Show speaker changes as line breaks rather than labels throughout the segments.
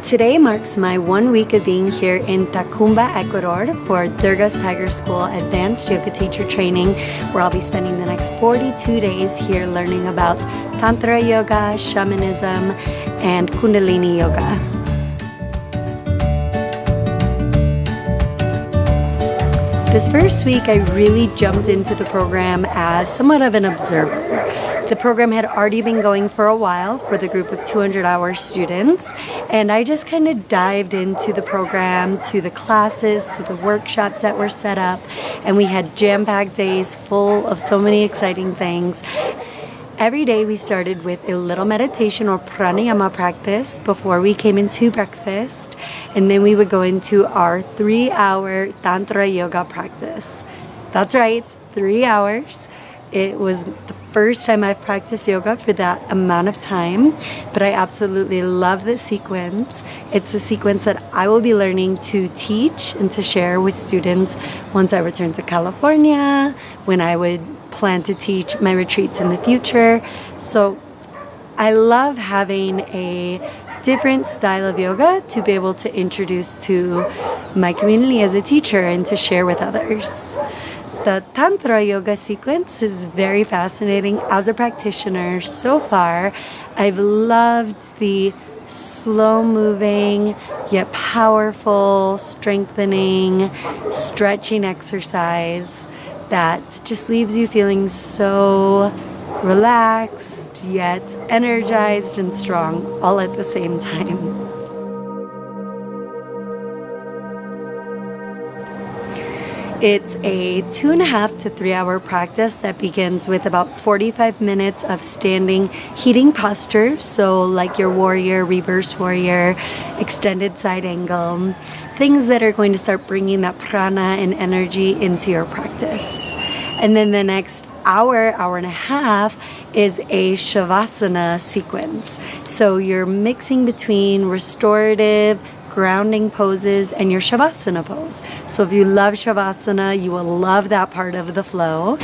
Today marks my 1 week of being here in Tacumba, Ecuador for Durga's Tiger School Advanced Yoga Teacher Training, where I'll be spending the next 42 days here learning about Tantra Yoga, shamanism, and Kundalini Yoga. This first week, I really jumped into the program as somewhat of an observer. The program had already been going for a while for the group of 200-hour students, and I just kind of dived into the program, to the classes, to the workshops that were set up, and we had jam-packed days full of so many exciting things. Every day we started with a little meditation or pranayama practice before we came into breakfast, and then we would go into our 3-hour Tantra Yoga practice. That's right, 3 hours. It was the first time I've practiced yoga for that amount of time, but I absolutely love this sequence. It's a sequence that I will be learning to teach and to share with students once I return to California, when I would plan to teach my retreats in the future. So I love having a different style of yoga to be able to introduce to my community as a teacher and to share with others. The Tantra Yoga sequence is very fascinating as a practitioner. So far, I've loved the slow-moving, yet powerful, strengthening, stretching exercise that just leaves you feeling so relaxed, yet energized and strong, all at the same time. It's a 2.5 to 3 hour practice that begins with about 45 minutes of standing heating posture, so like your warrior, reverse warrior, extended side angle, things that are going to start bringing that prana and energy into your practice. And then the next hour and a half is a shavasana sequence. So you're mixing between restorative, grounding poses and your shavasana pose. So if you love shavasana, you will love that part of the flow.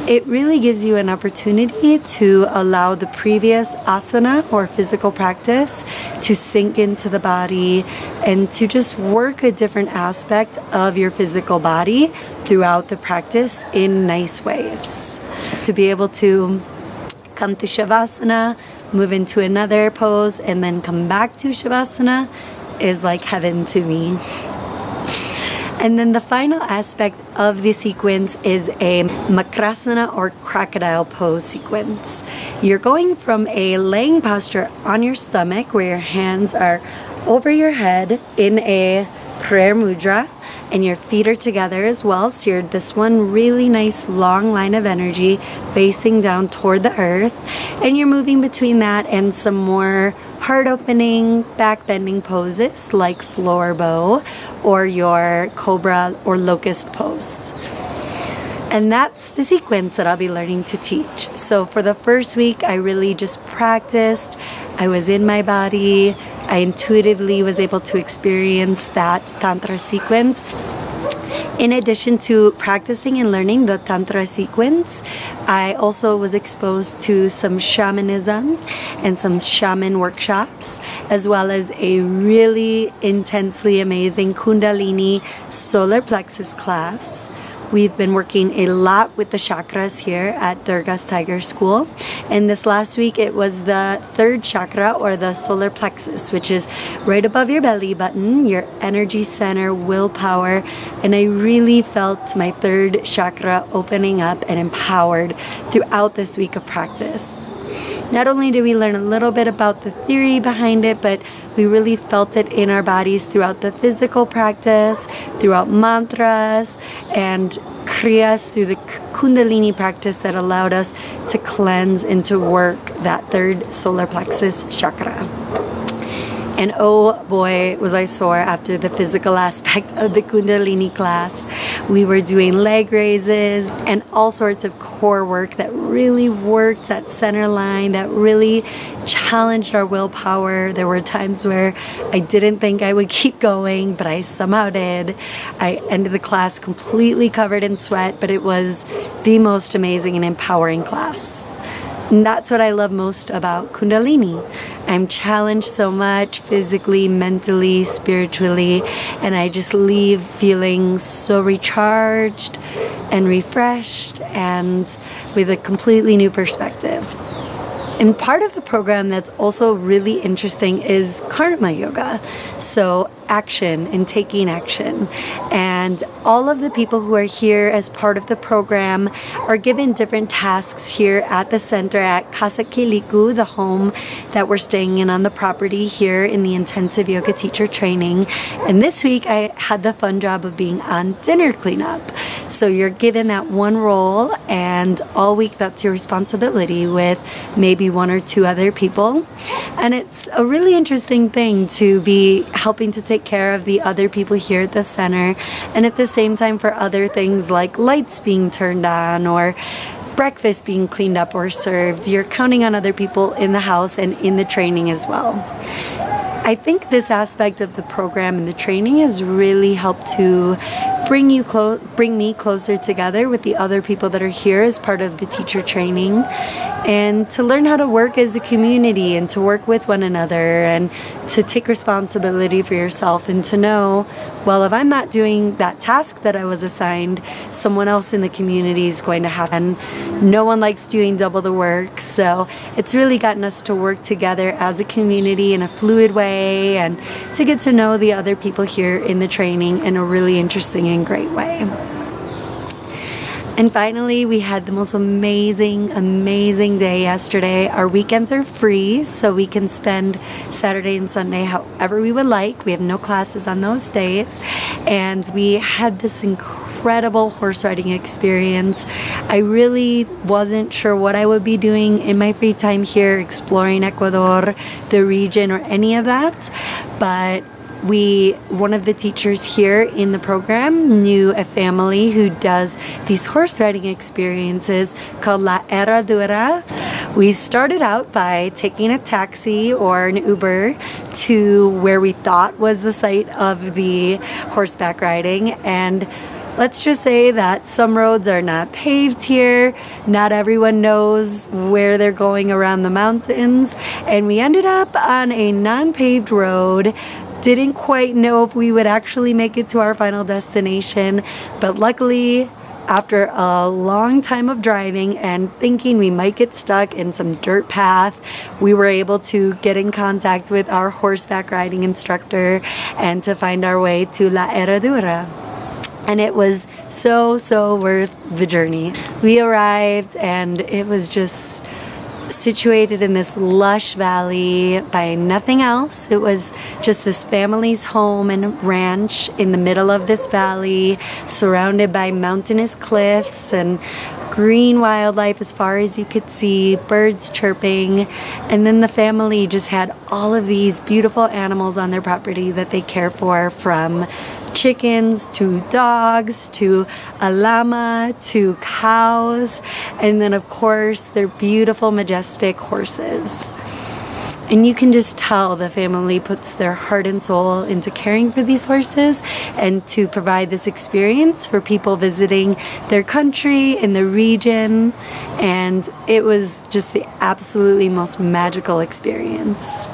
It really gives you an opportunity to allow the previous asana or physical practice to sink into the body and to just work a different aspect of your physical body throughout the practice in nice ways. To be able to come to shavasana, move into another pose, and then come back to shavasana is like heaven to me. And then the final aspect of the sequence is a makrasana or crocodile pose sequence. You're going from a laying posture on your stomach where your hands are over your head in a prayer mudra and your feet are together as well. So you're this one really nice long line of energy facing down toward the earth, and you're moving between that and some more heart opening, back bending poses like floor bow or your cobra or locust pose. And that's the sequence that I'll be learning to teach. So for the first week, I really just practiced. I was in my body. I intuitively was able to experience that Tantra sequence. In addition to practicing and learning the Tantra sequence, I also was exposed to some shamanism and some shaman workshops, as well as a really intensely amazing Kundalini solar plexus class. We've been working a lot with the chakras here at Durga's Tiger School. And this last week, it was the third chakra, or the solar plexus, which is right above your belly button, your energy center, willpower. And I really felt my third chakra opening up and empowered throughout this week of practice. Not only did we learn a little bit about the theory behind it, but we really felt it in our bodies throughout the physical practice, throughout mantras and kriyas, through the Kundalini practice that allowed us to cleanse and to work that third solar plexus chakra. And oh boy, was I sore after the physical aspect of the Kundalini class. We were doing leg raises and all sorts of core work that really worked that center line, that really challenged our willpower. There were times where I didn't think I would keep going, but I somehow did. I ended the class completely covered in sweat, but it was the most amazing and empowering class. And that's what I love most about Kundalini. I'm challenged so much physically, mentally, spiritually, and I just leave feeling so recharged and refreshed and with a completely new perspective. And part of the program that's also really interesting is karma yoga. So action and taking action. And all of the people who are here as part of the program are given different tasks here at the center at Casa Kiliku, the home that we're staying in on the property here in the intensive yoga teacher training. And this week I had the fun job of being on dinner cleanup. So you're given that one role, and all week that's your responsibility with maybe one or two other people. And it's a really interesting thing to be helping to take care of the other people here at the center, and at the same time for other things like lights being turned on or breakfast being cleaned up or served. You're counting on other people in the house and in the training as well. I think this aspect of the program and the training has really helped to bring me closer together with the other people that are here as part of the teacher training, and to learn how to work as a community and to work with one another and to take responsibility for yourself, and to know, well, if I'm not doing that task that I was assigned, someone else in the community is going to have, and no one likes doing double the work. So it's really gotten us to work together as a community in a fluid way, and to get to know the other people here in the training in a really interesting and great way. And finally, we had the most amazing day yesterday. Our weekends are free, so we can spend Saturday and Sunday however we would like. We have no classes on those days. And we had this incredible horse riding experience. I really wasn't sure what I would be doing in my free time here, exploring Ecuador, the region, or any of that. But one of the teachers here in the program knew a family who does these horse riding experiences called La Herradura. We started out by taking a taxi or an Uber to where we thought was the site of the horseback riding, and let's just say that some roads are not paved here. Not everyone knows where they're going around the mountains, and we ended up on a non-paved road. Didn't quite know if we would actually make it to our final destination, but luckily, after a long time of driving and thinking we might get stuck in some dirt path, we were able to get in contact with our horseback riding instructor and to find our way to La Herradura. And it was so worth the journey. We arrived and it was just situated in this lush valley by nothing else. It was just this family's home and ranch in the middle of this valley, surrounded by mountainous cliffs and green wildlife as far as you could see, birds chirping, and then the family just had all of these beautiful animals on their property that they care for, from chickens to dogs to a llama to cows, and then of course their beautiful majestic horses. And you can just tell the family puts their heart and soul into caring for these horses and to provide this experience for people visiting their country in the region. And it was just the absolutely most magical experience.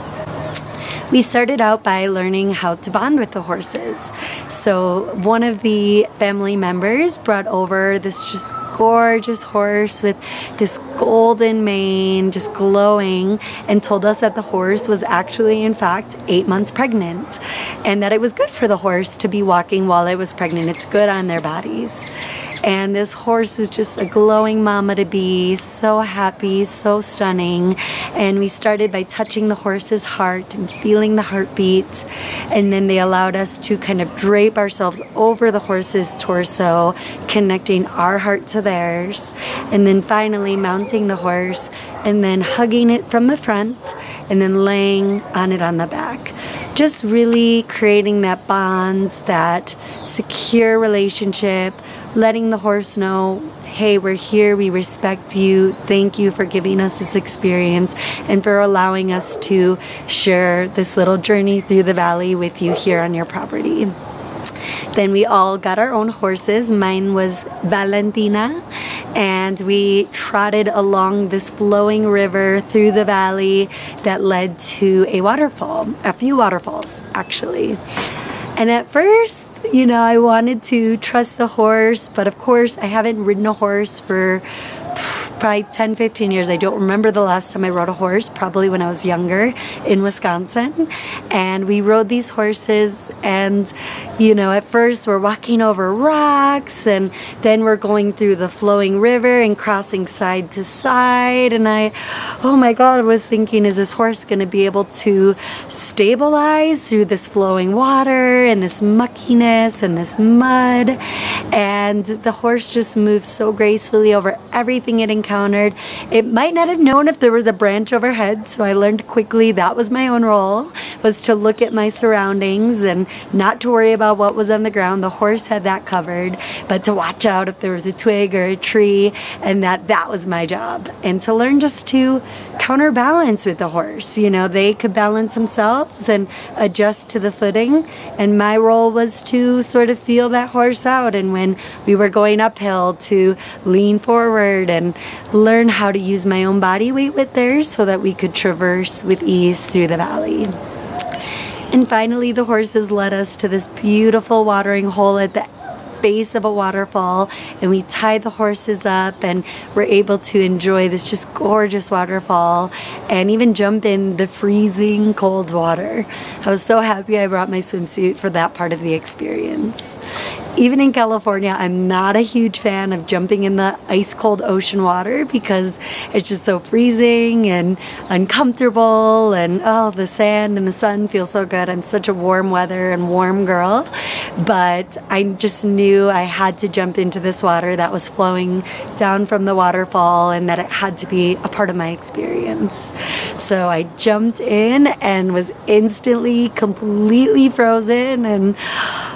We started out by learning how to bond with the horses. So one of the family members brought over this just gorgeous horse with this golden mane just glowing, and told us that the horse was actually in fact 8 months pregnant, and that it was good for the horse to be walking while it was pregnant. It's good on their bodies. And this horse was just a glowing mama to be, so happy, so stunning. And we started by touching the horse's heart and feeling the heartbeat. And then they allowed us to kind of drape ourselves over the horse's torso, connecting our heart to theirs. And then finally mounting the horse and then hugging it from the front and then laying on it on the back. Just really creating that bond, that secure relationship, letting the horse know, hey, we're here, we respect you, thank you for giving us this experience and for allowing us to share this little journey through the valley with you here on your property. Then we all got our own horses. Mine was Valentina, and we trotted along this flowing river through the valley that led to a waterfall, a few waterfalls actually. And at first, you know, I wanted to trust the horse, but of course I haven't ridden a horse for probably 10, 15 years. I don't remember the last time I rode a horse, probably when I was younger in Wisconsin. And we rode these horses, and you know, at first we're walking over rocks, and then we're going through the flowing river and crossing side to side. And oh my God, I was thinking, is this horse going to be able to stabilize through this flowing water and this muckiness and this mud? And the horse just moved so gracefully over everything it encountered. It might not have known if there was a branch overhead, so I learned quickly that was my own role, was to look at my surroundings and not to worry about what was on the ground. The horse had that covered, but to watch out if there was a twig or a tree, and that was my job. And to learn just to counterbalance with the horse. You know, they could balance themselves and adjust to the footing, and my role was to sort of feel that horse out, and when we were going uphill, to lean forward and learn how to use my own body weight with theirs so that we could traverse with ease through the valley. And finally, the horses led us to this beautiful watering hole at the base of a waterfall, and we tied the horses up and were able to enjoy this just gorgeous waterfall and even jump in the freezing cold water. I was so happy I brought my swimsuit for that part of the experience. Even in California, I'm not a huge fan of jumping in the ice cold ocean water because it's just so freezing and uncomfortable, and oh, the sand and the sun feel so good. I'm such a warm weather and warm girl, but I just knew I had to jump into this water that was flowing down from the waterfall, and that it had to be a part of my experience. So I jumped in and was instantly completely frozen and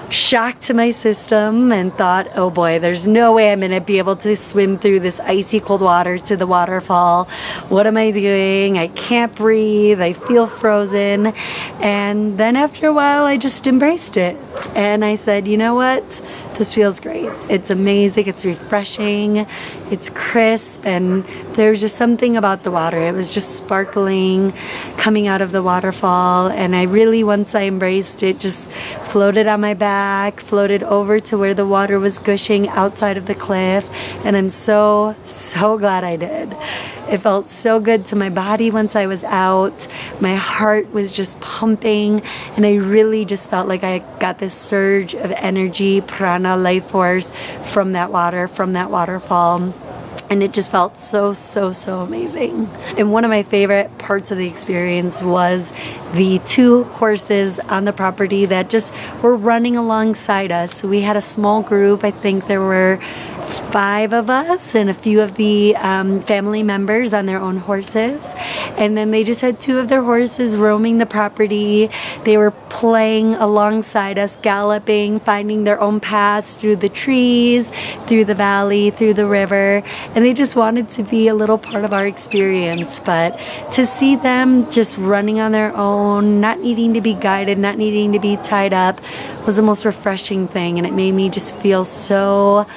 shocked to my system, and thought, oh boy, there's no way I'm gonna be able to swim through this icy cold water to the waterfall. What am I doing? I can't breathe. I feel frozen. And then after a while, I just embraced it. And I said, you know what? This feels great. It's amazing. It's refreshing. It's crisp. And there's just something about the water. It was just sparkling coming out of the waterfall. And I really, once I embraced it, just floated on my back, floated over to where the water was gushing outside of the cliff. And I'm so, so glad I did. It felt so good to my body once I was out. My heart was just pumping, and I really just felt like I got this surge of energy, prana, life force from that water, from that waterfall. And it just felt so, so, so amazing. And one of my favorite parts of the experience was the two horses on the property that just were running alongside us. So we had a small group. I think there were 5 of us and a few of the family members on their own horses. And then they just had 2 of their horses roaming the property. They were playing alongside us, galloping, finding their own paths through the trees, through the valley, through the river. And they just wanted to be a little part of our experience. But to see them just running on their own, not needing to be guided, not needing to be tied up, was the most refreshing thing. And it made me just feel so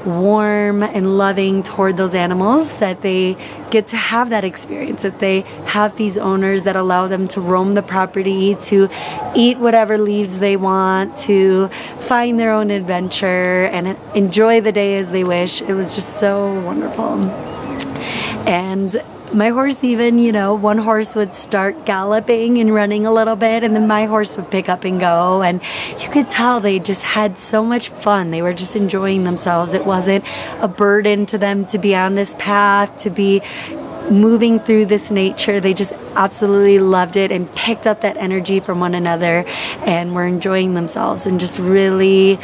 warm and loving toward those animals, that they get to have that experience, that they have these owners that allow them to roam the property, to eat whatever leaves they want, to find their own adventure and enjoy the day as they wish. It was just so wonderful. And my horse even, you know, one horse would start galloping and running a little bit, and then my horse would pick up and go. And you could tell they just had so much fun. They were just enjoying themselves. It wasn't a burden to them to be on this path, to be moving through this nature. They just absolutely loved it and picked up that energy from one another, and were enjoying themselves and just really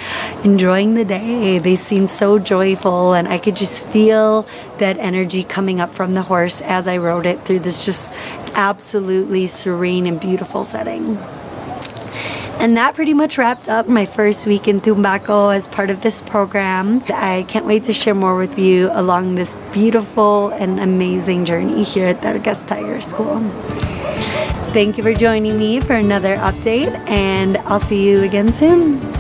enjoying the day. They seemed so joyful, and I could just feel that energy coming up from the horse as I rode it through this just absolutely serene and beautiful setting. And that pretty much wrapped up my first week in Tumbaco as part of this program. I can't wait to share more with you along this beautiful and amazing journey here at Dargah's Tiger School. Thank you for joining me for another update, and I'll see you again soon.